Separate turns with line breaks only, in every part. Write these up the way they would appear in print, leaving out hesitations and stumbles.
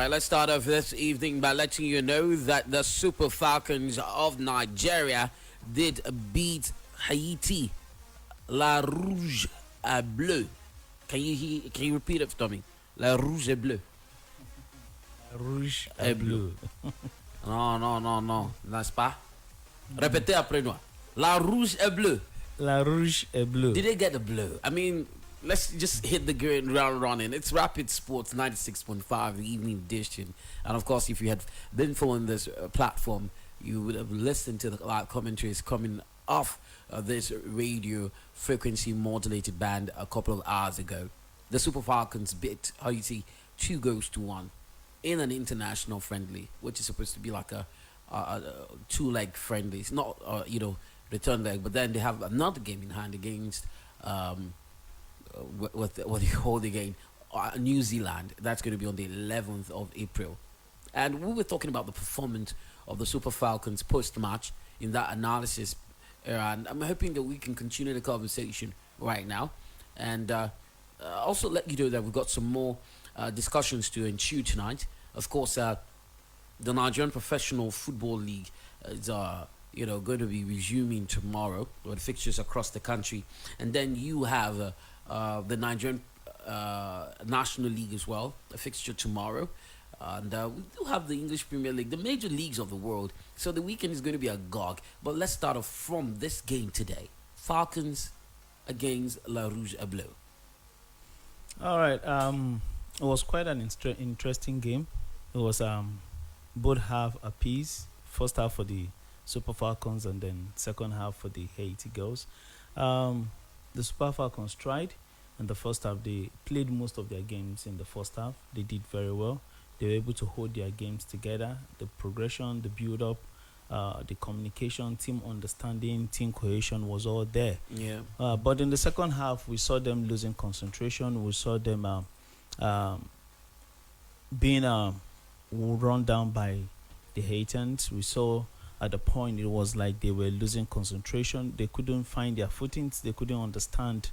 right, let's start off this evening by letting you know that the Super Falcons of Nigeria did beat Haiti, La Rouge et Bleu. Can you repeat it for me? La Rouge et Bleu.
Rouge et bleu.
Non, n'est-ce pas? Répétez après moi. La Rouge et Bleu.
La Rouge et bleu.
Did they get the blue? I mean, let's just hit the ground running. It's Rapid Sports 96.5, the evening edition. And of course, if you had been following this platform, you would have listened to the live commentaries coming off this radio frequency modulated band a couple of hours ago. The Super Falcons beat Haiti 2-1 in an international friendly, which is supposed to be like a two-leg friendly. It's not, return leg, but then they have another game in hand against what they hold again New Zealand. That's going to be on the 11th of April. And we were talking about the performance of the Super Falcons post-match in that analysis, and I'm hoping that we can continue the conversation right now, and also let you know that we've got some more discussions to ensue tonight. Of course, the Nigerian Professional Football League is going to be resuming tomorrow with fixtures across the country, and then you have the Nigerian National League as well, a fixture tomorrow, and we do have the English Premier League, the major leagues of the world. So the weekend is going to be agog. But let's start off from this game today: Falcons against La Rouge et Bleu.
All right. It was quite an interesting game. It was both half a piece. First half for the Super Falcons, and then second half for the Haiti girls. The Super Falcons tried in the first half. They played most of their games in the first half. They did very well. They were able to hold their games together. The progression, the build-up, the communication, team understanding, team cohesion was all there.
Yeah.
But in the second half, we saw them losing concentration. We saw them being run down by the Haitians. We saw at the point it was like they were losing concentration. They couldn't find their footings. They couldn't understand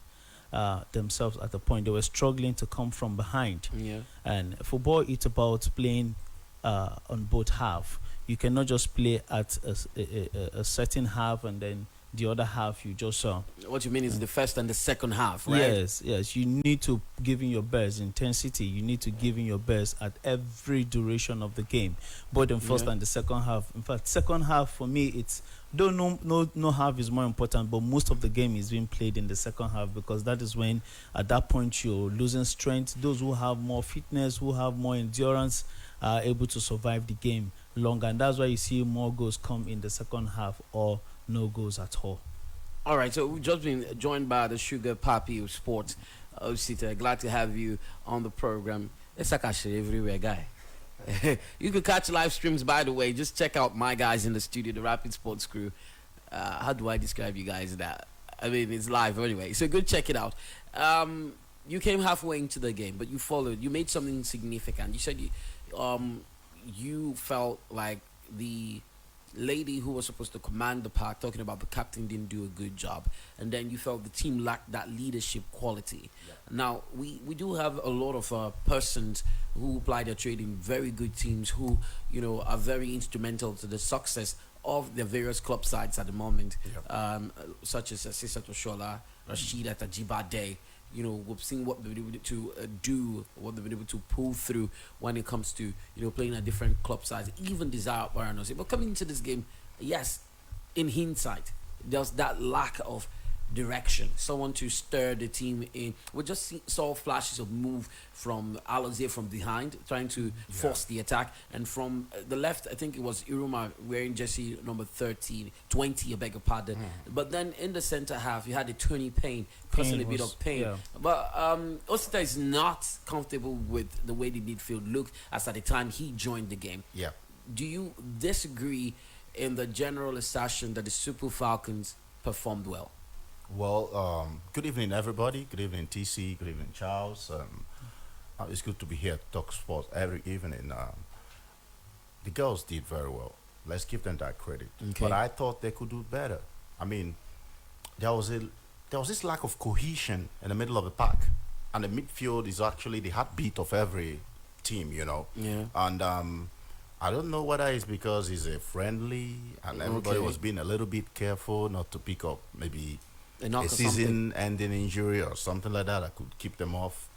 themselves at the point. They were struggling to come from behind.
Yeah.
And football, it's about playing on both halves. You cannot just play at a certain half and then the other half you just
What you mean is the first and the second half, right?
Yes. You need to give in your best intensity. You need to give in your best at every duration of the game, both in first and the second half. In fact, second half for me, it's no half is more important, but most of the game is being played in the second half, because that is when at that point you're losing strength. Those who have more fitness, who have more endurance, are able to survive the game longer, and that's why you see more goals come in the second half or no goals at all.
All right, so we've just been joined by the Sugar Papi of Sports, Osita. Glad to have you on the program. It's like actually everywhere, guy. You can catch live streams, by the way. Just check out my guys in the studio, the Rapid Sports crew. How do I describe you guys that? I mean, it's live anyway, so go check it out. You came halfway into the game, but you followed. You made something significant. You said you felt like the lady who was supposed to command the pack, talking about the captain, didn't do a good job, and then you felt the team lacked that leadership quality. Now we do have a lot of persons who apply their trade in very good teams, who are very instrumental to the success of the various club sides at the moment, such as Sisa Toshola, Rashida Tajibade. We've seen what they've been able to do, what they've been able to pull through when it comes to, playing at different club sides, even Desire Baranose. But coming into this game, yes, in hindsight, there's that lack of direction, someone to stir the team in. We just saw flashes of move from Alozie from behind, trying to force the attack, and from the left, I think it was Iruma wearing jersey number 20, I beg your pardon. But then in the center half, you had the Tony Payne causing a bit of pain.
Yeah.
But Osita is not comfortable with the way the midfield looked as at the time he joined the game.
Yeah.
Do you disagree in the general assertion that the Super Falcons performed well?
Well, good evening, everybody. Good evening, TC. Good evening, Charles. It's good to be here to talk sports every evening. The girls did very well. Let's give them that credit.
Okay.
But I thought they could do better. I mean, there was this lack of cohesion in the middle of the pack, and the midfield is actually the heartbeat of every team, you know.
Yeah.
And I don't know whether it's because he's a friendly and everybody
Okay.
was being a little bit careful not to pick up maybe
A knock
a
or something.
season-ending injury or something like that that could keep them off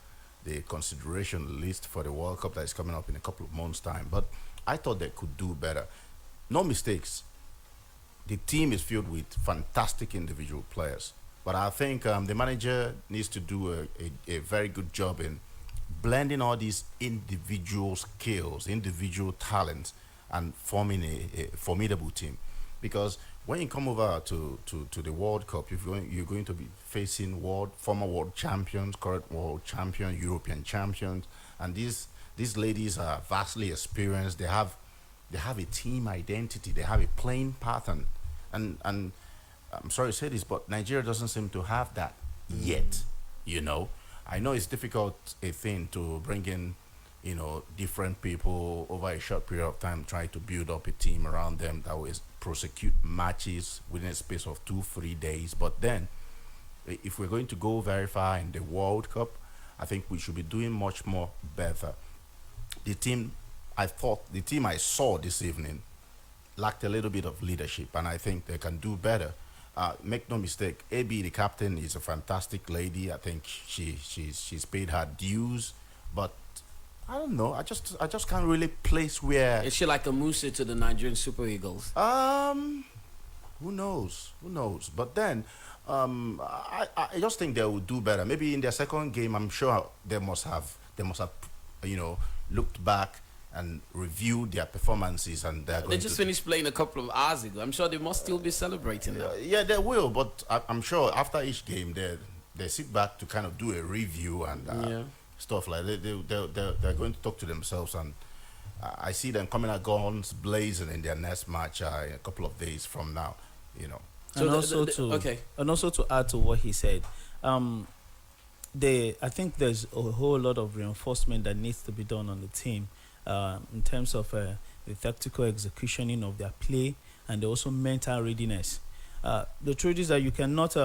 the consideration list for the World Cup that is coming up in a couple of months' time. But I thought they could do better. No mistakes. The team is filled with fantastic individual players, but I think the manager needs to do a very good job in blending all these individual skills, individual talents, and forming a formidable team. Because when you come over to the World Cup, you're going to be facing former world champions, current world champions, European champions, and these ladies are vastly experienced. They have a team identity. They have a playing pattern, and I'm sorry to say this, but Nigeria doesn't seem to have that yet. You know, I know it's difficult a thing to bring in, different people over a short period of time, try to build up a team around them that will prosecute matches within a space of 2-3 days. But then, if we're going to go very far in the World Cup, I think we should be doing much more better. The team, the team I saw this evening lacked a little bit of leadership, and I think they can do better. Make no mistake, AB, the captain, is a fantastic lady. I think she's paid her dues, but I don't know. I just can't really place where.
Is she like a Musa to the Nigerian Super Eagles?
Who knows? Who knows? But then, I just think they will do better. Maybe in their second game, I'm sure they must have, looked back and reviewed their performances, and they're
They
going
just
to.
finished playing a couple of hours ago. I'm sure they must still be celebrating now.
Yeah, they will. But I'm sure after each game, they sit back to kind of do a review and
Yeah.
stuff like that. They're going to talk to themselves, and I see them coming at guns blazing in their next match in a couple of days from now. You know.
And
okay.
also to add to what he said, I think there's a whole lot of reinforcement that needs to be done on the team, in terms of the tactical executioning of their play and also mental readiness. The truth is that you cannot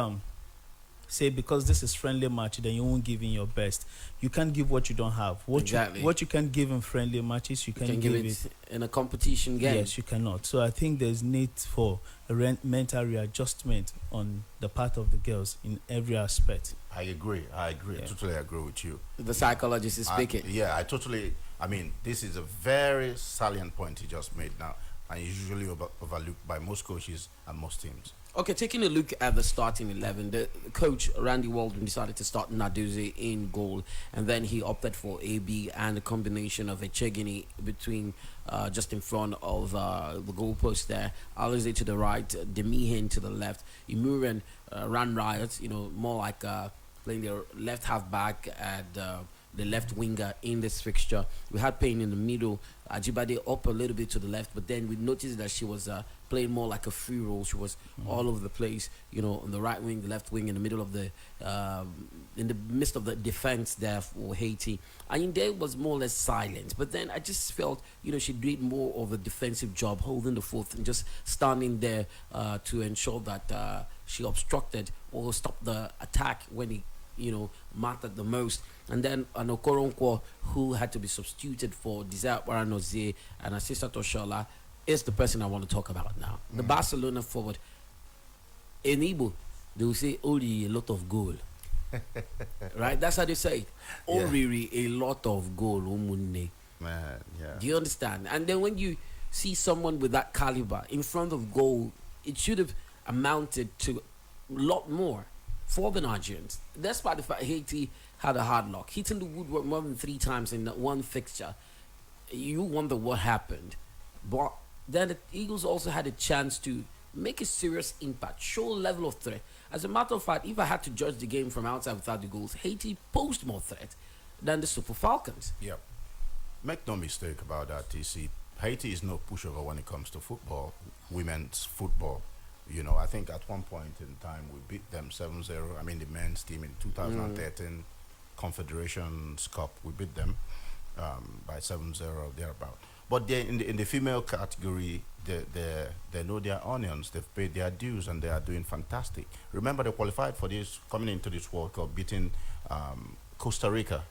say because this is friendly match then you won't give in your best. You can't give what you don't have.
Exactly.
What you can give in friendly matches, you can give it
in a competition game.
Yes, you cannot. So I think there's need for a mental readjustment on the part of the girls in every aspect.
I agree. I totally agree with you.
The psychologist is speaking.
I totally. I mean, this is a very salient point he just made now, and is usually overlooked by most coaches and most teams.
Okay, taking a look at the starting 11, the coach Randy Waldron decided to start Naduze in goal, and then he opted for AB and a combination of Echegini between just in front of the goalpost there, Alize to the right, Demihin to the left, Imuren ran riot, more like playing the left half back and the left winger in this fixture. We had Payne in the middle, Ajibade up a little bit to the left, but then we noticed that she was playing more like a free role. She was all over the place, on the right wing, the left wing, in the middle of in the midst of the defense there for Haiti. Ayinde was more or less silent, but then I just felt, she did more of a defensive job, holding the fort and just standing there to ensure that she obstructed or stopped the attack when it mattered the most. And then Okoronkwo, who had to be substituted for Desire Baranozie and Assistant Oshola, is the person I want to talk about now. The Barcelona forward, in Igbo, they will say, Ori, a lot of goal. Right? That's how they say it. Ori, a lot of goal.
Man, yeah.
Do you understand? And then when you see someone with that caliber in front of goal, it should have amounted to a lot more for the Nigerians. Despite the fact Haiti had a hard knock, hitting the woodwork more than 3 times in that one fixture, you wonder what happened. But then the Eagles also had a chance to make a serious impact, show a level of threat. As a matter of fact, if I had to judge the game from outside without the goals, Haiti posed more threat than the Super Falcons.
Yep. Make no mistake about that, TC. Haiti is no pushover when it comes to football, women's football. I think at one point in time we beat them 7-0. I mean, the men's team in 2013 Confederations Cup, we beat them by 7-0 thereabout. But they in the female category, they know their onions. They've paid their dues and they are doing fantastic. Remember, they qualified for this, coming into this World Cup, beating Costa Rica.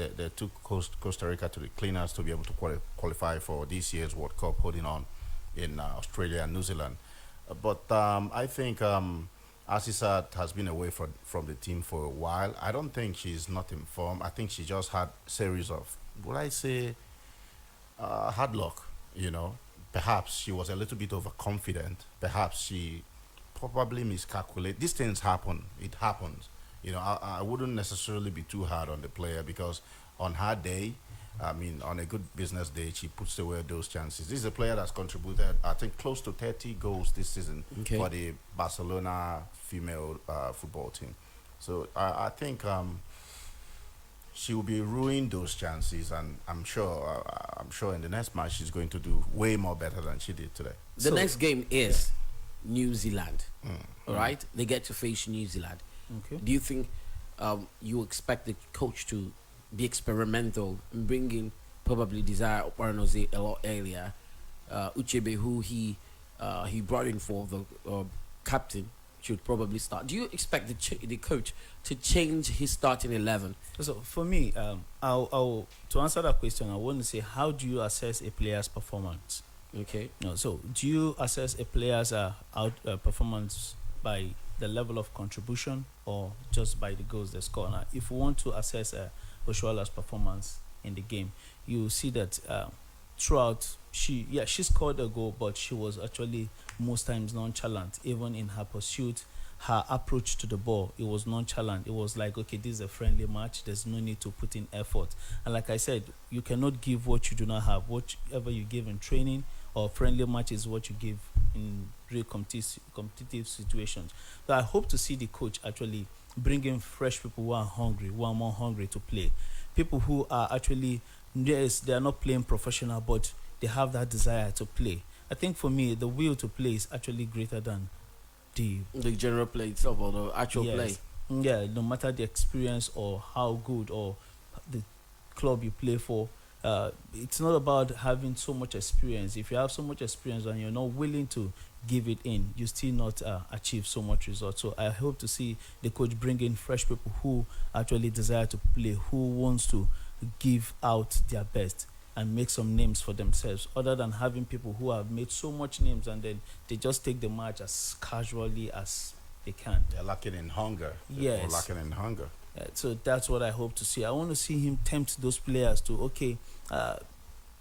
they took Costa Rica to the cleaners to be able to qualify for this year's World Cup, holding on in Australia and New Zealand. But I think Asisat has been away from the team for a while. I don't think she's not in form. I think she just had series of, would I say, hard luck. You know, perhaps she was a little bit overconfident. Perhaps she probably miscalculated. These things happen. It happens. You know, I wouldn't necessarily be too hard on the player because on her day, I mean, on a good business day, she puts away those chances. This is a player that's contributed, I think, close to 30 goals this season
Okay.
for the Barcelona female football team. So I think she will be ruining those chances, and I'm sure in the next match she's going to do way more better than she did today.
The
So-
next game is New Zealand. All right, they get to face New Zealand.
Okay.
Do you think you expect the coach to be experimental and bring in probably Desire Oparanoze a lot earlier, Uchebe, who he brought in for the captain, should probably start? Do you expect the coach to change his starting 11?
So for me, I'll to answer that question, I want to say, how do you assess a player's performance?
Okay.
No, so do you assess a player's performance by the level of contribution or just by the goals they score? Now, if we want to assess Oshuala's performance in the game, you see that throughout she scored a goal, but she was actually most times nonchalant, even in her pursuit. Her approach to the ball, it was nonchalant. It was like, okay, this is a friendly match. There's no need to put in effort. And like I said, you cannot give what you do not have. Whatever you give in training or friendly match is what you give in real competitive situations. So I hope to see the coach actually bring in fresh people who are hungry, who are more hungry to play. People who are actually, yes, they are not playing professional, but they have that desire to play. I think for me, the will to play is actually greater than
the general play itself or the actual
yes.
play.
Yeah, no matter the experience or how good or the club you play for, it's not about having so much experience. If you have so much experience and you're not willing to give it in, you still not achieve so much results. So I hope to see the coach bring in fresh people who actually desire to play, who wants to give out their best and make some names for themselves, other than having people who have made so much names and then they just take the match as casually as they can.
They're lacking in hunger.
Yes.
They're lacking in hunger.
So that's what I hope to see. I want to see him tempt those players to, okay,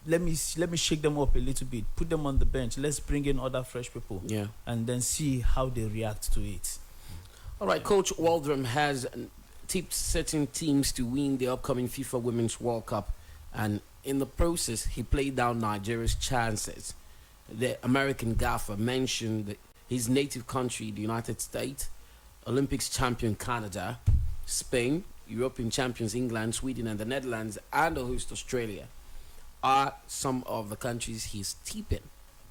let me shake them up a little bit, put them on the bench, let's bring in other fresh people,
Yeah.
and then see how they react to it.
All right, Coach Waldron has tipped certain teams to win the upcoming FIFA Women's World Cup, and in the process, he played down Nigeria's chances. The American gaffer mentioned his native country, the United States, Olympics champion Canada, Spain, European champions England, Sweden, and the Netherlands, and the host Australia are some of the countries he's tipping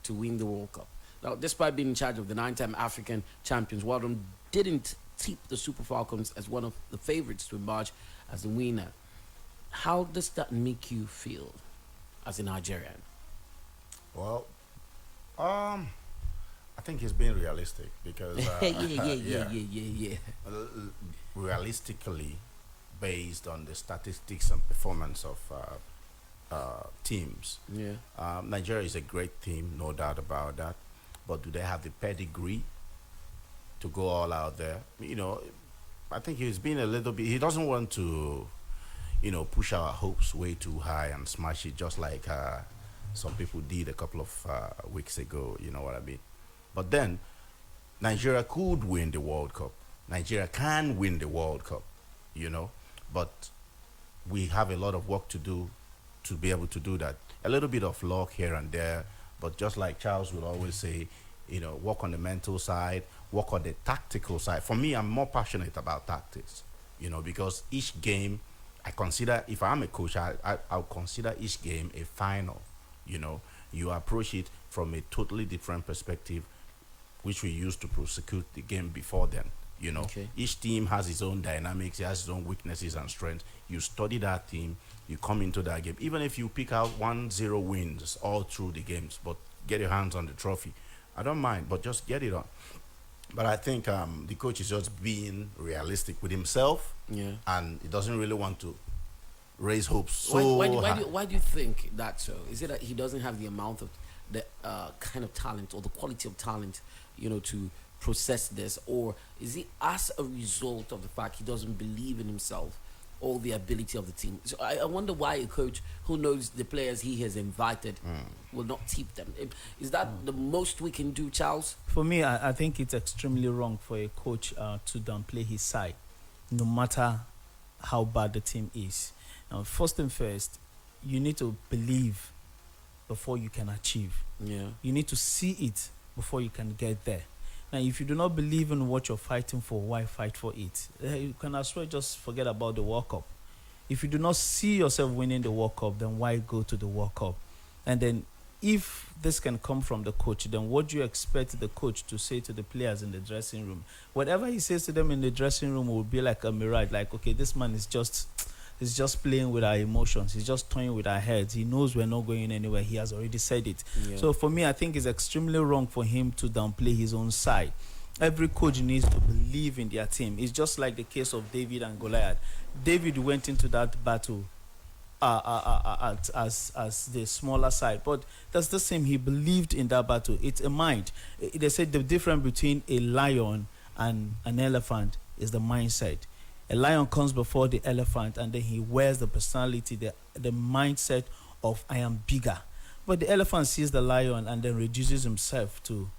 to win the World Cup. Now, despite being in charge of the 9-time African champions, Waldron didn't tip the Super Falcons as one of the favorites to emerge as the winner. How does that make you feel as a Nigerian?
Well, I think he's being realistic because
yeah.
realistically, based on the statistics and performance of teams,
Yeah.
Nigeria is a great team, no doubt about that. But do they have the pedigree to go all out there? You know, I think he's been a little bit. He doesn't want to, push our hopes way too high and smash it, just like some people did a couple of weeks ago. You know what I mean? But then, Nigeria could win the World Cup. Nigeria can win the World Cup, but we have a lot of work to do to be able to do that. A little bit of luck here and there, but just like Charles will always say, work on the mental side, work on the tactical side. For me, I'm more passionate about tactics, because each game, I consider, if I'm a coach, I'll consider each game a final. You approach it from a totally different perspective, which we used to prosecute the game before then.
Okay.
Each team has its own dynamics, it has its own weaknesses and strengths. You study that team, you come into that game. Even if you pick out 1-0 wins all through the games, but get your hands on the trophy, I don't mind, but just get it on. But I think the coach is just being realistic with himself,
Yeah.
and he doesn't really want to raise hopes so high.
Why do you think that so? Is it that he doesn't have the amount of the kind of talent or the quality of talent, to process this, or is it as a result of the fact he doesn't believe in himself or the ability of the team? So I wonder why a coach who knows the players he has invited will not keep them. Is that the most we can do, Charles?
For me, I think it's extremely wrong for a coach to downplay his side, no matter how bad the team is. Now, first and first, you need to believe before you can achieve.
Yeah.
You need to see it before you can get there. Now, if you do not believe in what you're fighting for, why fight for it? You can as well just forget about the World Cup. If you do not see yourself winning the World Cup, then why go to the World Cup? And then if this can come from the coach, then what do you expect the coach to say to the players in the dressing room? Whatever he says to them in the dressing room will be like a mirage. Like, okay, this man is just playing with our emotions. He's just toying with our heads. He knows we're not going anywhere. He has already said it.
Yeah.
So for me, I think it's extremely wrong for him to downplay his own side. Every coach needs to believe in their team. It's just like the case of David and Goliath. David went into that battle as the smaller side, but that's the same. He believed in that battle. It's a mind. They said the difference between a lion and an elephant is the mindset. A lion comes before the elephant, and then he wears the personality, the mindset of I am bigger. But the elephant sees the lion and then reduces himself to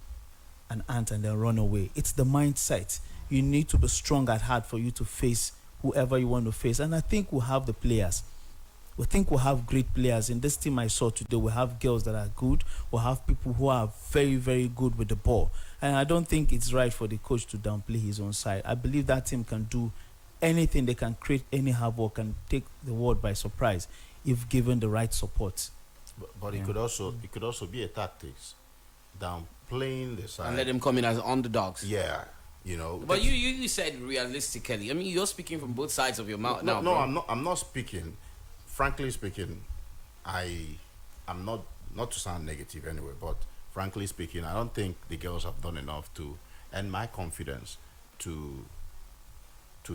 an ant and then run away. It's the mindset. You need to be strong at heart for you to face whoever you want to face. And I think we'll have the players. We think we'll have great players. In this team I saw today, we have girls that are good. We'll have people who are very, very good with the ball. And I don't think it's right for the coach to downplay his own side. I believe that team can do anything. They can create any havoc and take the world by surprise if given the right support.
But it could also be a tactics, downplaying the side
And let them come in as underdogs.
Yeah,
But you said realistically. I mean, you're speaking from both sides of your mouth now.
No,
bro.
I'm not speaking. Frankly speaking, I'm not to sound negative anyway, but frankly speaking, I don't think the girls have done enough to earn my confidence to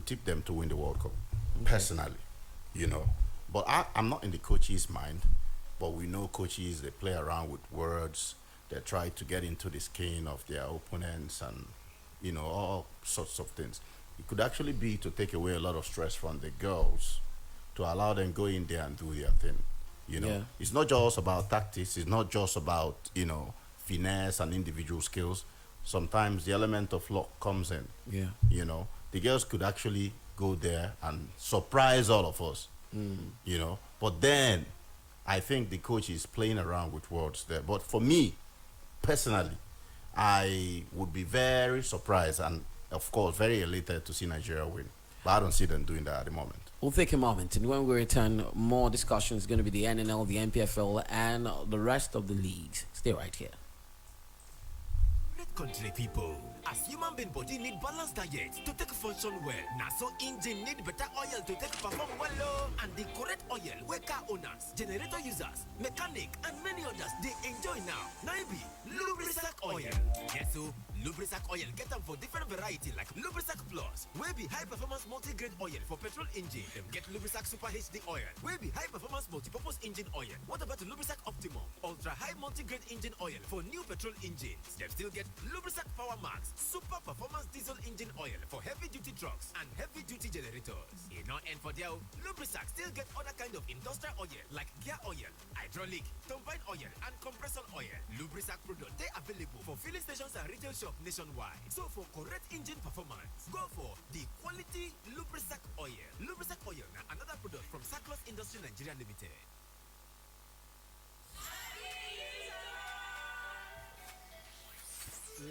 tip them to win the World Cup. Okay. Personally, But I'm not in the coach's mind. But we know coaches, they play around with words. They try to get into the skin of their opponents and, all sorts of things. It could actually be to take away a lot of stress from the girls, to allow them go in there and do their thing.
Yeah.
It's not just about tactics. It's not just about, finesse and individual skills. Sometimes the element of luck comes in.
Yeah.
The girls could actually go there and surprise all of us. But then I think the coach is playing around with words there. But for me, personally, I would be very surprised and, of course, very elated to see Nigeria win. But I don't see them doing that at the moment.
We'll take a moment, and when we return, more discussion is going to be the NNL, the NPFL, and the rest of the leagues. Stay right here.
Country people, as human being body need balanced diet to take function well. Now so engine need better oil to take perform well. And the correct oil where car owners, generator users, mechanic, and many others they enjoy now. Naibi Lubrisac oil. Yes, so Lubrisac oil get them for different variety like Lubrisac Plus, where be high performance multi-grade oil for petrol engine. Them get Lubrisac Super HD oil, where be high performance multi-purpose engine oil. What about the Lubrisac Optimum, ultra high multi-grade engine oil for new petrol engines? Them still get Lubrisac Power Max, super performance diesel engine oil for heavy duty trucks and heavy duty generators. In no end for their Lubrisac still get other kind of industrial oil like gear oil, hydraulic, turbine oil, and compressor oil. Lubrisac product they available for filling stations and retail shops nationwide. So for correct engine performance, go for the quality Lubrisac oil. Lubrisac oil, another product from Saclos Industry Nigeria Limited.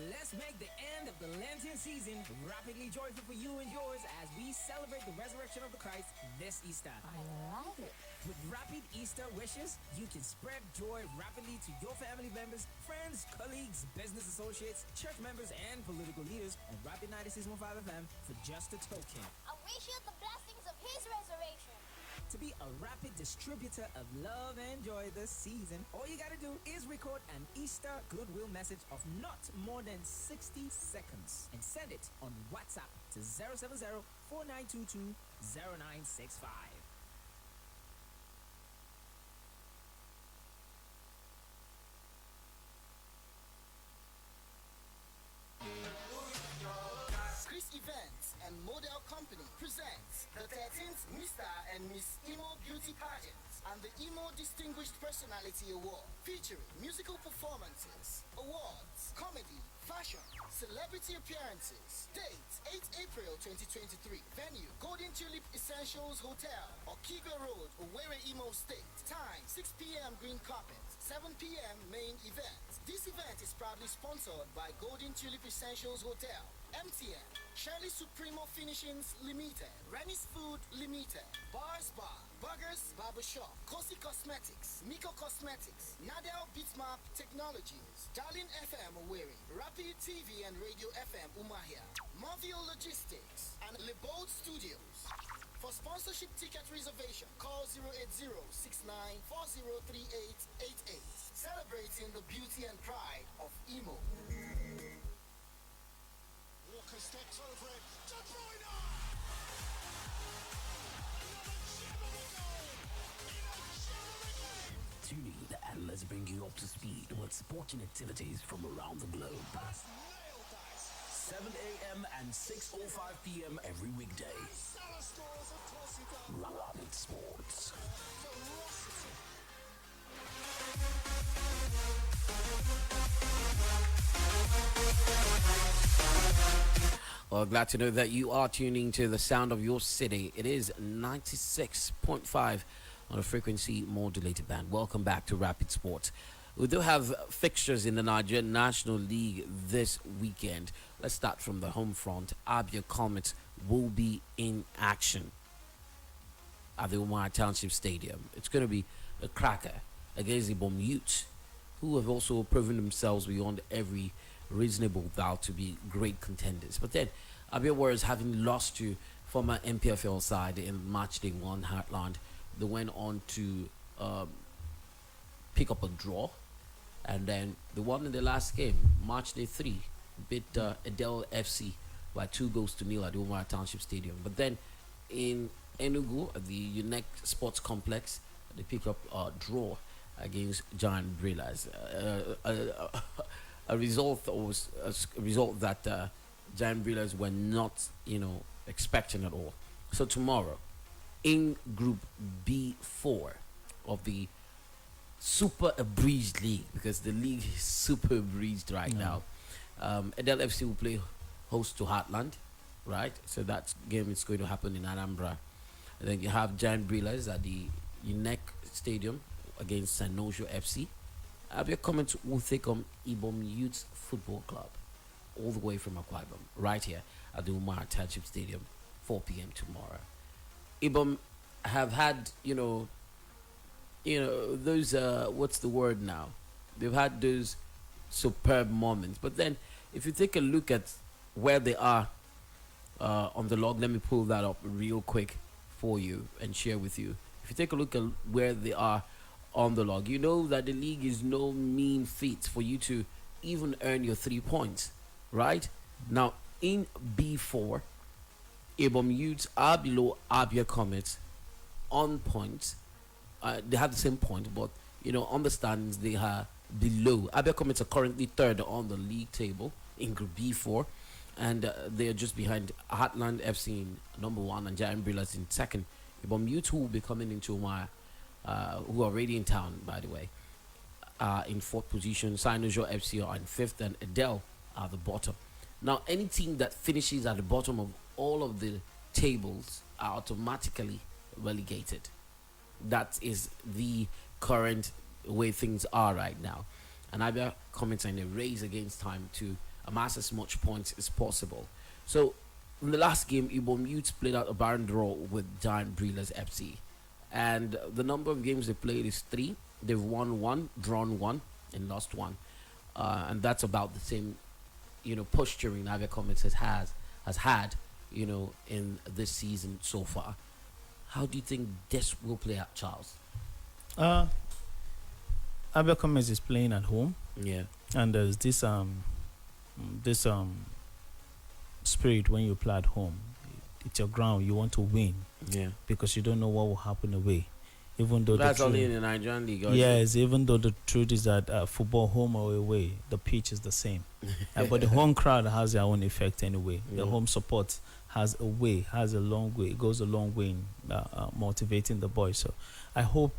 Let's make the end of the Lenten season rapidly joyful for you and yours as we celebrate the resurrection of the Christ this Easter.
I love it.
With rapid Easter wishes, you can spread joy rapidly to your family members, friends, colleagues, business associates, church members, and political leaders on Rapid 96.5 FM for just a token.
I wish you the blessings of his resurrection.
To be a rapid distributor of love and joy this season, all you gotta do is record an Easter goodwill message of not more than 60 seconds and send it on WhatsApp to 070-4922-0965.
the 13th Mr. and Miss Emo Beauty Pageant, and the Emo Distinguished Personality Award, featuring musical performances, awards, comedy, fashion, celebrity appearances. Date 8 April 2023. Venue Golden Tulip Essentials Hotel, Okiga Road, Owerri, Imo State. Time 6 p.m. Green Carpet, 7 p.m. Main event. This event is proudly sponsored by Golden Tulip Essentials Hotel, MTN, Shirley Supremo Finishings Limited, Rennie's Food Limited, Bars Bar, Burgers Barbershop, Kosi Cosmetics, Miko Cosmetics, Nadel Bitmap Technologies, Darling FM Owerri, Rapid TV and Radio FM Umahia, Marvio Logistics, and Lebold Studios. For sponsorship ticket reservation, call 08069403888. Celebrating the beauty and pride of Imo. Walker steps over it. De Bruyne! Another gem of a goal! In a gem of a game!
Tune in and let's bring you up to speed with sporting activities from around the globe.
That's nailed that!
7 a.m. and 6:05 p.m. every weekday.
Salah scores, of course he does.
Rapid Sports.
Ferocity.
Well, glad to know that you are tuning to the sound of your city. It is 96.5 on a frequency modulated band. Welcome back to Rapid Sports. We do have fixtures in the Nigerian National League this weekend. Let's start from the home front. Abia Comets will be in action at the Umar Township Stadium. It's going to be a cracker against the Ibom Utes, who have also proven themselves beyond every reasonable doubt to be great contenders. But then, Abia Warriors, having lost to former MPFL side in match day 1 Heartland, they went on to pick up a draw, and then they won in the last game, match day 3, beat Adel FC by 2-0 at the Umar Township Stadium. But then in Enugu, at the Unique Sports Complex, they pick up a draw against Giant Brillas. A result that Giant Brillas were not, expecting at all. So tomorrow, in Group B4 of the super abridged league, because the league is super abridged right now, Adel FC will play host to Heartland, right? So that game is going to happen in Anambra. And then you have Giant Brillas at the Unique Stadium against Sanojo FC. Abia Comets will take on Ibom Youth Football Club, all the way from Akwa Ibom, right here at the Umar Township Stadium, 4 p.m. tomorrow. Ibom have had, those, what's the word now? They've had those superb moments. But then, if you take a look at where they are on the log, let me pull that up real quick for you and share with you. If you take a look at where they are on the log, you know that the league is no mean feat for you to even earn your 3 points, right? Now, in B4, Ibom Youths are below Abia Comets on points. They have the same point, but on the standings they are below. Abia Comets are currently third on the league table in Group B4, and they are just behind Heartland FC in number 1 and Giant Brillas in second. Ibom Youths, who will be coming into Umar, who are already in town, by the way, in 4th position. Sanojo FC are in 5th, and Adel are the bottom. Now, any team that finishes at the bottom of all of the tables are automatically relegated. That is the current way things are right now. And Abia Comets are in a race against time to amass as much points as possible. So, in the last game, Ibom Youths played out a barren draw with Giant Brillas FC. And the number of games they played is 3. They've won 1, drawn 1, and lost 1. And that's about the same, posturing Abia Comets has had, in this season so far. How do you think this will play out, Charles?
Abia Comets is playing at home.
Yeah.
And there's this spirit when you play at home. It's your ground. You want to win.
Yeah.
Because you don't know what will happen away. Even though
that's only in the Nigerian league.
Yes, even though the truth is that football, home or away, the pitch is the same. But the home crowd has their own effect anyway. The home support has a long way. It goes a long way in motivating the boys. So I hope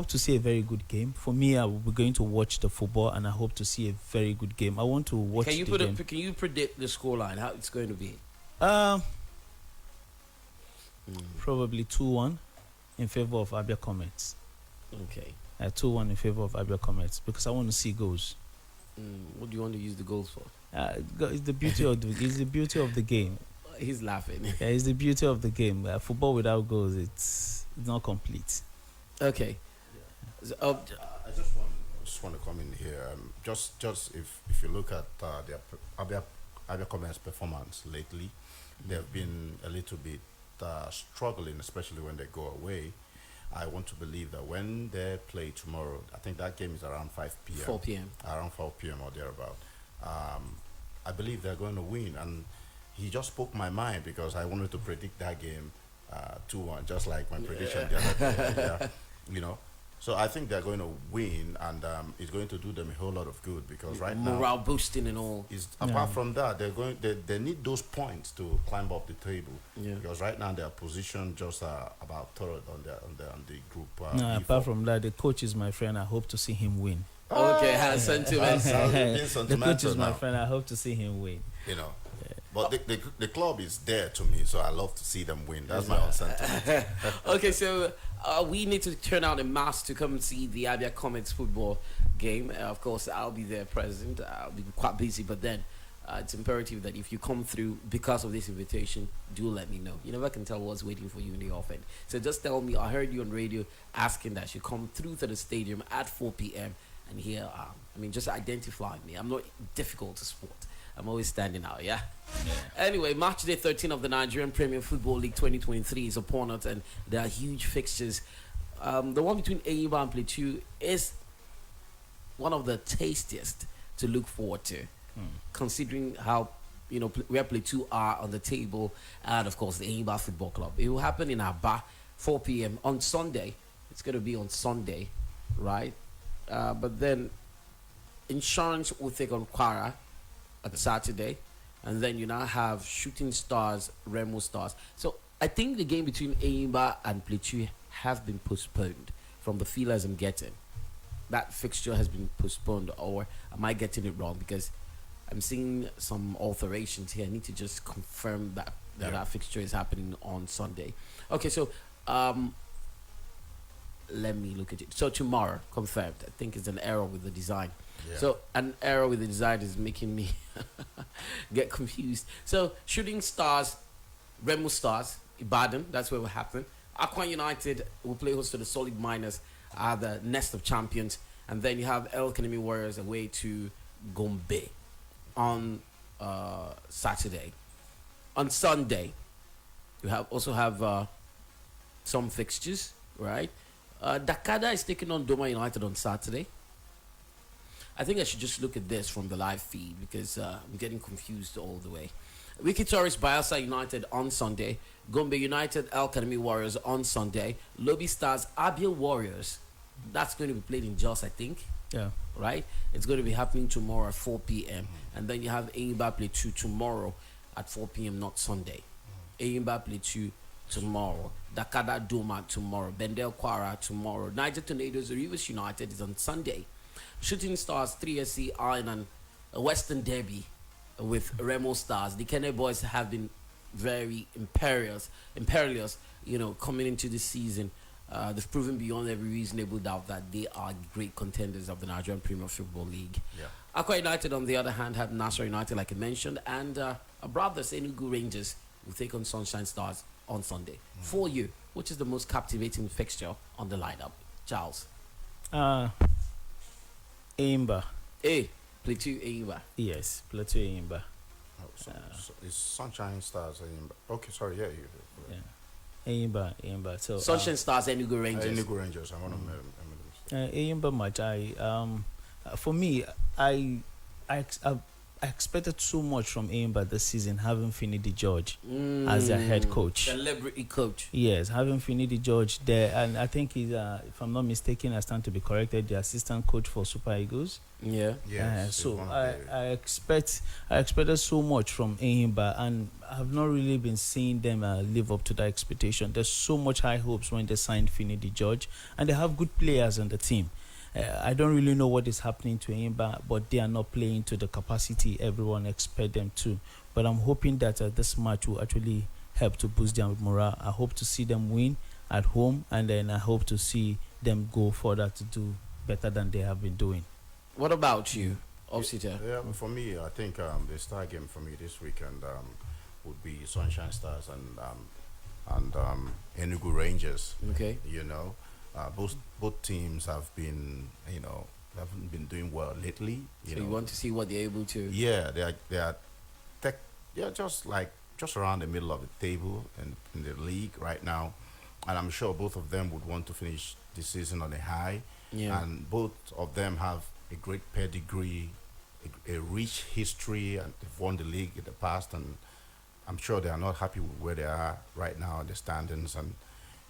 to see a very good game. For me, I will be going to watch the football, and I hope to see a very good game. I want to watch
Can you
the game.
Can you predict the scoreline? How it's going to be?
Probably 2-1 in favor of Abia Comets.
Okay.
2-1 in favor of Abia Comets because I want to see goals.
What do you want to use the goals for?
It's the beauty of the game.
He's laughing.
Yeah, it's the beauty of the game. Football without goals, it's not complete.
Okay.
I just want to come in here. Just if you look at their Abia Commerce performance lately, they've been a little bit struggling, especially when they go away. I want to believe that when they play tomorrow, I think that game is around 5 p.m.
4 p.m.
Around 4 p.m. or thereabout. I believe they're going to win, and he just spoke my mind because I wanted to predict that game 2-1, just like my prediction the other day. Yeah, you know. So I think they're going to win, and it's going to do them a whole lot of good because right now
morale boosting and all.
Apart from that, they need those points to climb up the table.
Yeah.
Because right now their position just about third on the group.
Apart from that, the coach is my friend. I hope to see him win.
Okay, has sentiment.
The coach is my friend. I hope to see him win.
You know. But the club is there to me, so I love to see them win. That's my own sentiment.
Okay, so we need to turn out en masse to come and see the Abia Comets football game. Of course, I'll be there present. I'll be quite busy, but then it's imperative that if you come through because of this invitation, do let me know. You never can tell what's waiting for you in the offing. So just tell me, I heard you on radio asking that you come through to the stadium at 4 p.m. and here, just identify me. I'm not difficult to spot. I'm always standing out, yeah? Anyway, March day 13 of the Nigerian Premier Football League 2023 is upon us, and there are huge fixtures. The one between Enyimba and Plateau is one of the tastiest to look forward to, considering how, where Plateau are on the table, and of course the Enyimba Football Club. It will happen in Aba, 4 p.m. on Sunday. It's going to be on Sunday, right? But then Insurance will take on Kwara at Saturday, and then you now have Shooting Stars, Remo Stars. So I think the game between Enyimba and Plateau have been postponed from the feelers I'm getting. That fixture has been postponed, or am I getting it wrong? Because I'm seeing some alterations here. I need to just confirm that fixture is happening on Sunday. Okay, so let me look at it. So tomorrow, confirmed. I think it's an error with the design. Yeah. So an error with the design is making me get confused. So Shooting Stars, Remo Stars, Ibadan, that's where it will happen. Aqua United will play host to the Solid Miners, the Nest of Champions. And then you have El Kanemi Warriors away to Gombe on Saturday. On Sunday, you also have some fixtures, right? Dakada is taking on Doma United on Saturday. I think I should just look at this from the live feed because I'm getting confused all the way. Wiki Tourist Bayelsa United on Sunday. Gombe United El Kanemi Warriors on Sunday. Lobby Stars Abia Warriors. That's going to be played in Jos, I think.
Yeah.
Right? It's going to be happening tomorrow at 4 p.m. And then you have Enyimba Plateau tomorrow at 4 p.m., not Sunday. Enyimba Plateau tomorrow. Dakada Doma tomorrow. Bendel Kwara tomorrow. Niger Tornadoes Rivers United is on Sunday. Shooting Stars 3SC are in a Western Derby with Remo Stars. The Kenya boys have been very imperious, coming into the season. They've proven beyond every reasonable doubt that they are great contenders of the Nigerian Premier Football League. Yeah. Aqua United, on the other hand, have Nassau United, like I mentioned, and our brothers, Enugu Rangers, will take on Sunshine Stars on Sunday. For you, which is the most captivating fixture on the lineup? Charles?
Enyimba.
Plateau Enyimba.
Yes, Plateau Enyimba.
So it's Sunshine Stars. Okay, sorry, yeah.
Enyimba. So
Sunshine Stars, Enugu Rangers.
Enugu Rangers. I want to
Enyimba match. For me, I I expected so much from Aimba this season, having Finidi George as their head coach.
Celebrity coach.
Yes, having Finidi George there, and I think he's, if I'm not mistaken, I stand to be corrected, the assistant coach for Super Eagles.
Yeah.
Yes,
So
it's one of
I expected so much from Aimba, and I've not really been seeing them live up to that expectation. There's so much high hopes when they signed Finidi George, and they have good players on the team. I don't really know what is happening to Aimba, but they are not playing to the capacity everyone expect them to. But I'm hoping that this match will actually help to boost their morale. I hope to see them win at home, and then I hope to see them go further to do better than they have been doing.
What about you, Obsita?
Yeah, for me, I think the star game for me this weekend would be Sunshine Stars and Enugu Rangers.
Okay.
You know, both teams have been, haven't been doing well lately.
So you want to see what they're able to.
Yeah, they're just around the middle of the table in the league right now, and I'm sure both of them would want to finish the season on a high.
Yeah.
And both of them have a great pedigree, a rich history, and they've won the league in the past. And I'm sure they are not happy with where they are right now in the standings. And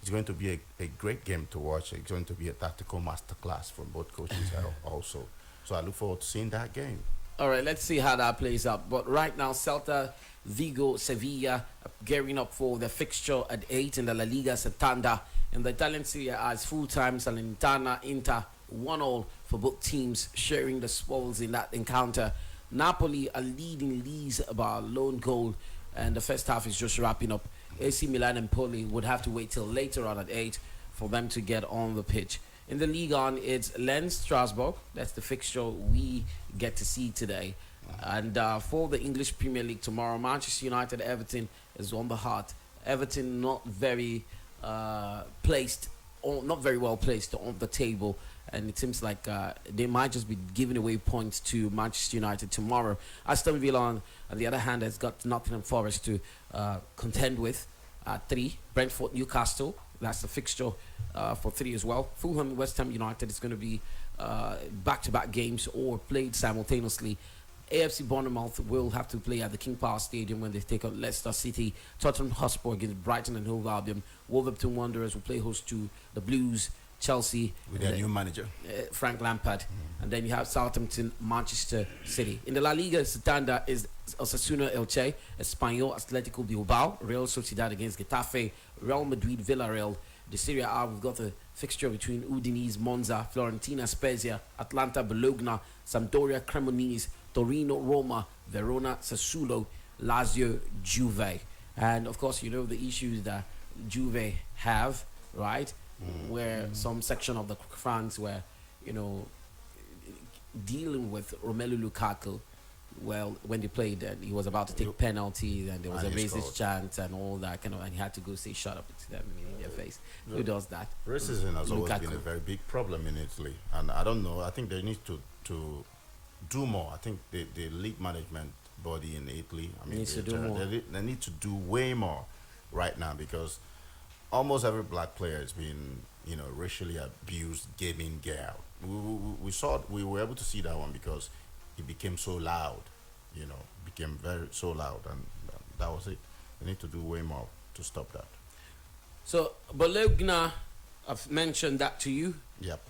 it's going to be a great game to watch. It's going to be a tactical masterclass from both coaches also. So I look forward to seeing that game.
All right, let's see how that plays out. But right now, Celta, Vigo, Sevilla gearing up for the fixture at 8 in the La Liga Santander. In the Italian Serie A, it's full-time. Salernitana, Inter, 1-1 for both teams, sharing the spoils in that encounter. Napoli are leading leagues by a lone goal, and the first half is just wrapping up. AC Milan and Poli would have to wait till later on at 8 for them to get on the pitch. In the Ligue 1, it's Lens Strasbourg. That's the fixture we get to see today. And for the English Premier League tomorrow, Manchester United Everton is on the heart. Everton not very placed, or not very well placed on the table, and it seems like they might just be giving away points to Manchester United tomorrow. Aston Villa, on the other hand, has got Nottingham Forest to contend with at 3. Brentford, Newcastle, that's the fixture for 3 as well. Fulham, West Ham United is going to be back-to-back games or played simultaneously. AFC Bournemouth will have to play at the King Power Stadium when they take on Leicester City. Tottenham Hotspur against Brighton and Hove Albion. Wolverhampton Wanderers will play host to the Blues. Chelsea
with their new manager,
Frank Lampard. And then you have Southampton, Manchester City. In the La Liga Santander is Osasuna Elche, Espanyol Atletico Bilbao, Real Sociedad against Getafe, Real Madrid Villarreal. The Serie A, we've got a fixture between Udinese, Monza, Fiorentina, Spezia, Atlanta, Bologna, Sampdoria, Cremonese, Torino, Roma, Verona, Sassuolo, Lazio, Juve. And of course, you know the issues that Juve have, right? Where some section of the fans were, dealing with Romelu Lukaku. Well, when they played, he was about to take penalties, and there was a racist chant and all that kind of, and he had to go say "shut up" to them in their face. Who does that?
Racism has always been a very big problem in Italy, and I don't know. I think they need to do more. I think the league management body in Italy,
needs to do more.
They need to do way more right now, because almost every black player has been, racially abused, gaming gear. We were able to see that one because it became so loud, became so loud, and that was it. They need to do way more to stop that.
So Bologna, I've mentioned that to you.
Yep.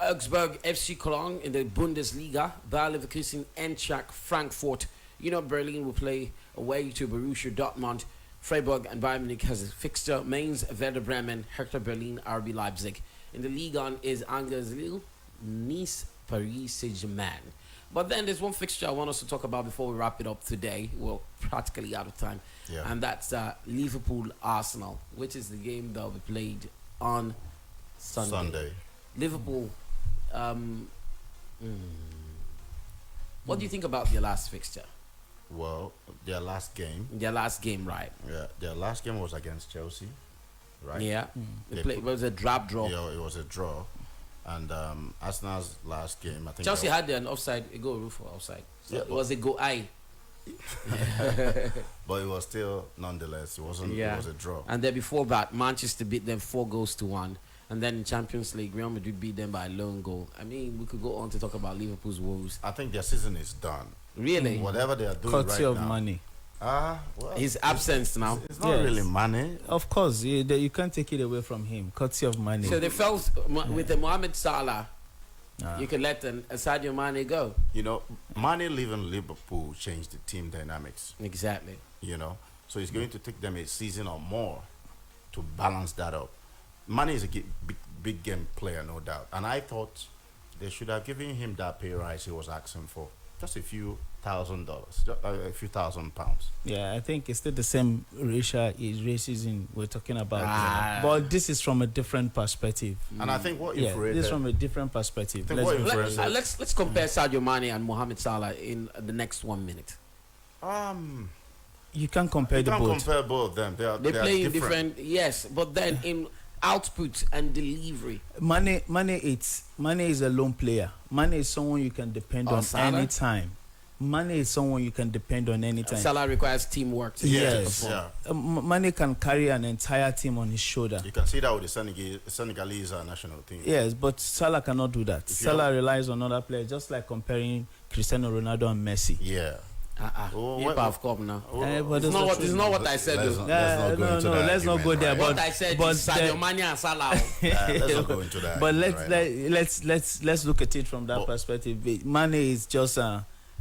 Augsburg, FC Cologne in the Bundesliga, Bayer Leverkusen, Eintracht Frankfurt. Berlin will play away to Borussia Dortmund. Freiburg and Bayern Munich has a fixture. Mainz, Werder Bremen, Hertha Berlin, RB Leipzig. In the Ligue 1 is Angers Lille, Nice, Paris Saint-Germain. But then there's one fixture I want us to talk about before we wrap it up today. We're practically out of time.
Yeah.
And that's Liverpool-Arsenal, which is the game that will be played on Sunday. Liverpool, what do you think about their last fixture?
Well, their last game.
Their last game, right?
Yeah, their last game was against Chelsea, right?
Yeah. It was a draw.
Yeah, it was a draw. And Arsenal's last game, I think
Chelsea had an offside, a goal rule for offside. So
Yeah,
it was a goal.
but it was still, nonetheless, it wasn't. It was a draw.
And then before that, Manchester beat them 4-1. And then in Champions League, Real Madrid beat them by a lone goal. I mean, we could go on to talk about Liverpool's woes.
I think their season is done.
Really?
Whatever they are doing
Courtesy
right
of
now.
money.
Well,
His absence now.
it's not
Yes.
really money.
Of course, you can't take it away from him. Courtesy of money.
So they felt with the Mohamed Salah,
Ah.
you could let Sadio Mane go.
You know, Mane leaving Liverpool changed the team dynamics.
Exactly.
You know, so it's going to take them a season or more to balance that up. Mane is a big game player, no doubt, and I thought they should have given him that pay rise he was asking for, just a few $1,000, a few £1,000.
Yeah, I think it's still the same racism we're talking about.
Ah.
But this is from a different perspective.
And I think what
Yeah,
infuriated,
this is from a different perspective.
think
Let's
what
be
infuriated-
fair.
Let's compare Sadio Mane and Mohamed Salah in the next 1 minute.
You can't compare
you
the
can't
both.
compare both of them. They are
Playing different, yes, but then in output and delivery.
Mane is a lone player. Mane is someone you can depend on
Salah?
anytime. Mane is someone you can depend on anytime.
Salah requires teamwork to
Yes.
perform.
Yeah.
Mane can carry an entire team on his shoulder.
You can see that with the Senegalese national team.
Yes, but Salah cannot do that.
you
Salah
don't-
relies on other players, just like comparing Cristiano Ronaldo and Messi.
Yeah. Oh,
You
what-
have come now.
Oh,
but
It's
that's
not
not
what
true.
it's not what I said.
Let's
though.
not- let's not go
no,
into
no,
that
let's not go
argument,
there.
right?
But
What I said
but
is Sadio
the-
Mane and Salah.
let's not go into that.
But
right now.
let's look at it from that
But-
perspective. Mane is just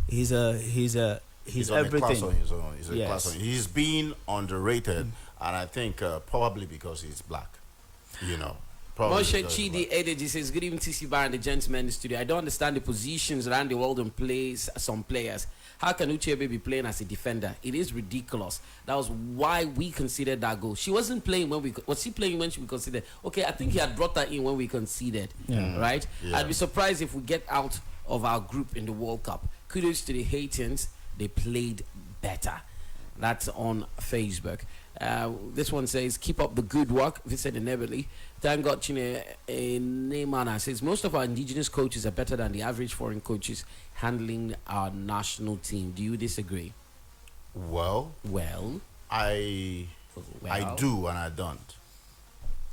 he's
He's on a class
everything.
on his own. He's a
Yes.
class on. He's been underrated, and I think probably because he's black. You know, probably.
Moshe
because he's
Chidi
black.
Edeji says, good evening, TC Bar and the gentlemen in the studio. I don't understand the positions around the world and plays some players. How can Uchebe be playing as a defender? It is ridiculous. That was why we considered that goal. She wasn't playing when was she playing when we considered? Okay, I think he had brought her in when we conceded, right?
Yeah.
I'd be surprised if we get out of our group in the World Cup. Kudos to the Haitians. They played better. That's on Facebook. This one says, keep up the good work. Vincent Enebeli. Thank God, Chine Neymana says, most of our indigenous coaches are better than the average foreign coaches handling our national team. Do you disagree?
Well,
Well,
I do and I don't.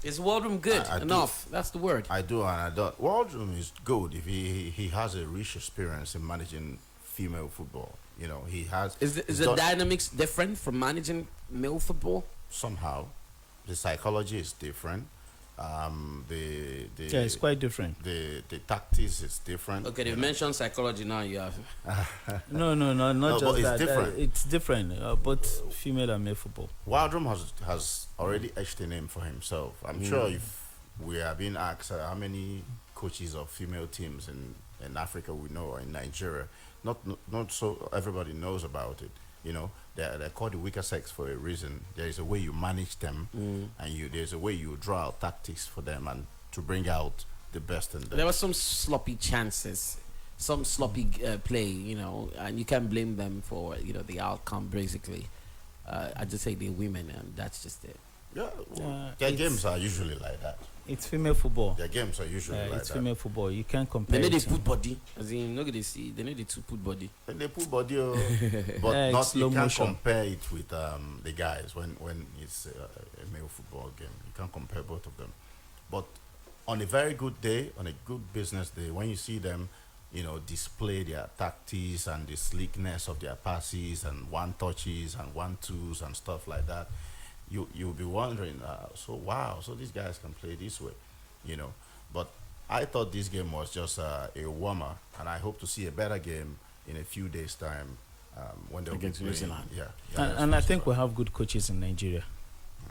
is Waldrum good
I do.
enough? That's the word.
I do and I don't. Waldrum is good if he has a rich experience in managing female football. You know, he has.
Is
he's
the
done-
dynamics different from managing male football?
somehow? The psychology is different. The
Yeah, it's quite different.
the tactics is different.
Okay, they've
you know.
mentioned psychology now. You have.
No, not
No,
just
but it's
that.
different.
It's different. Both female and male football.
Waldrum has already etched a name for himself. I'm sure if we are being asked how many coaches of female teams in Africa we know or in Nigeria, not so everybody knows about it. You know, they're called the weaker sex for a reason. There is a way you manage them, and there's a way you draw out tactics for them and to bring out the best in them.
There were some sloppy chances, some sloppy play, you know, and you can't blame them for the outcome. Basically, I just say they're women, and that's just it.
Yeah,
Yeah,
their
it's-
games are usually like that.
It's female football.
Their games are usually like
It's
that.
female football. You can't
They
compare.
know they
it to-
put body, as in look at this. They know they to put body.
And they put body, but
Yeah,
not
it's slow
you can't
motion.
compare it with the guys when it's a male football game. You can't compare both of them. But on a very good day, on a good business day, when you see them, display their tactics and the sleekness of their passes and one touches and 1-2s and stuff like that, you'll be wondering, so these guys can play this way, But I thought this game was just a warmer, and I hope to see a better game in a few days' time when they'll be
Against New
playing.
Zealand.
And I think we have good coaches in Nigeria.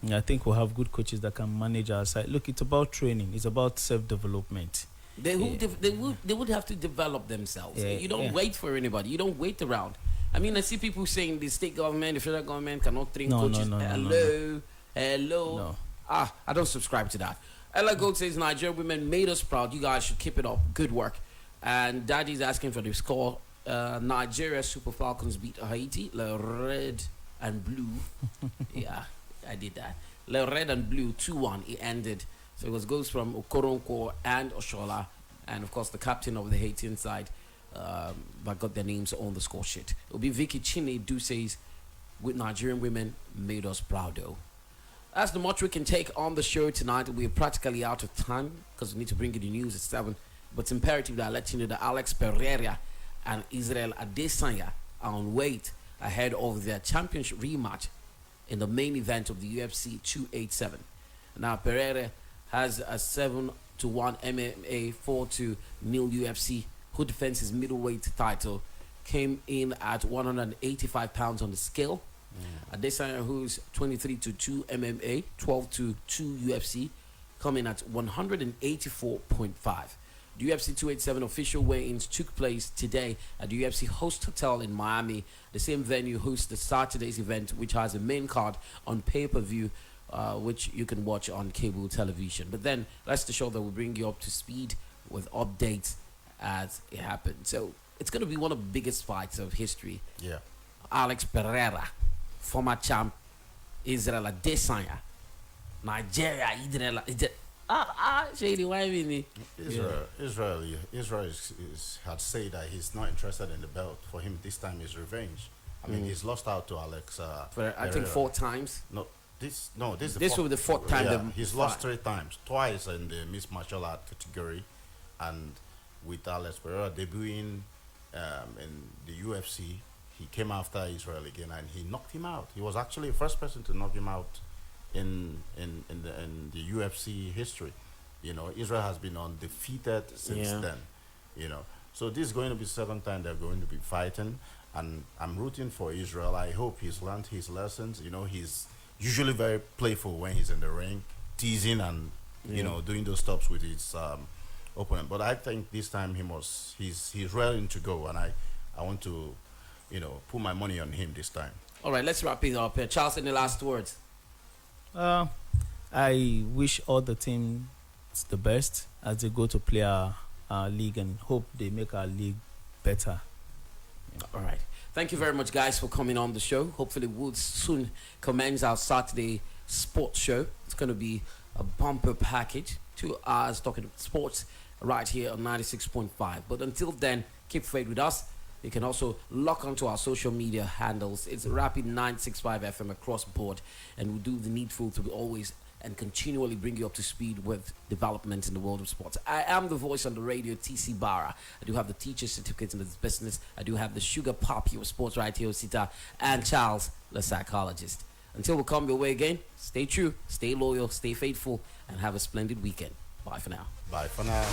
I think we have good coaches that can manage our side. Look, it's about training. It's about self-development.
They would have to develop themselves.
Yeah,
You don't
yeah.
wait for anybody. You don't wait around. I mean, I see people saying the state government, the federal government cannot train
No,
coaches.
no.
Hello.
No.
I don't subscribe to that. Ella Gold says Nigerian women made us proud. You guys should keep it up. Good work. And Daddy's asking for the score. Nigeria Super Falcons beat Haiti. Le red and blue. Yeah, I did that. Le red and blue 2-1. It ended. So it was goals from Okoronko and Oshola, and of course the captain of the Haitian side. But got their names on the score sheet. It'll be Vicky Chine do says, with Nigerian women made us proud though. That's the much we can take on the show tonight. We're practically out of time because we need to bring you the news at 7. But it's imperative that I let you know that Alex Pereira and Israel Adesanya on weight ahead of their championship rematch in the main event of the UFC 287. Now Pereira has a 7-1 MMA, 4-0 UFC, who defends his middleweight title, came in at 185 pounds on the scale. Adesanya, who's 23-2 MMA, 12-2 UFC, coming at 184.5. The UFC 287 official weigh-ins took place today at the UFC Host Hotel in Miami. The same venue hosts the Saturday's event, which has a main card on pay-per-view, which you can watch on cable television. But then, rest assured that we'll bring you up to speed with updates as it happens. So, it's going to be one of the biggest fights of history.
Yeah.
Alex Pereira, former champ, Israel Adesanya, Nigeria, Shady, why me?
Israel had said that he's not interested in the belt. For him, this time is revenge. I mean, he's lost out to Alex.
I think 4 times.
This is the
This will be the 4th time.
Yeah, he's lost 3 times. Twice in the mixed martial art category, and with Alex Pereira debuting in the UFC, he came after Israel again and he knocked him out. He was actually the first person to knock him out in the UFC history. You know, Israel has been undefeated since then. You know, so this is going to be 7th time they're going to be fighting, and I'm rooting for Israel. I hope he's learned his lessons. You know, he's usually very playful when he's in the ring, teasing and you know, doing those stops with his opponent. But I think this time he's raring to go, and I want to, you know, put my money on him this time.
All right, let's wrap it up here. Charles, any last words?
I wish all the teams the best as they go to play our league, and hope they make our league better.
All right. Thank you very much, guys, for coming on the show. Hopefully, we'll soon commence our Saturday sports show. It's going to be a bumper package, 2 hours talking sports right here on 96.5. But until then, keep faith with us. You can also log onto our social media handles. It's Rapid 965 FM across board, and we do the needful to always and continually bring you up to speed with developments in the world of sports. I am the voice on the radio, TC Barra. I do have the teacher certificate in this business. I do have the sugar poppy of sports right here, Osita, and Charles, the psychologist. Until we come your way again, stay true, stay loyal, stay faithful, and have a splendid weekend. Bye for now.
Bye for now.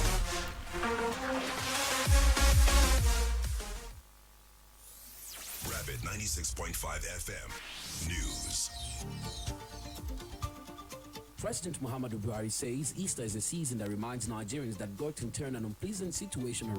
Rapid 96.5 FM News.
President Muhammadu Buhari says Easter is a season that reminds Nigerians that God can turn an unpleasant situation around.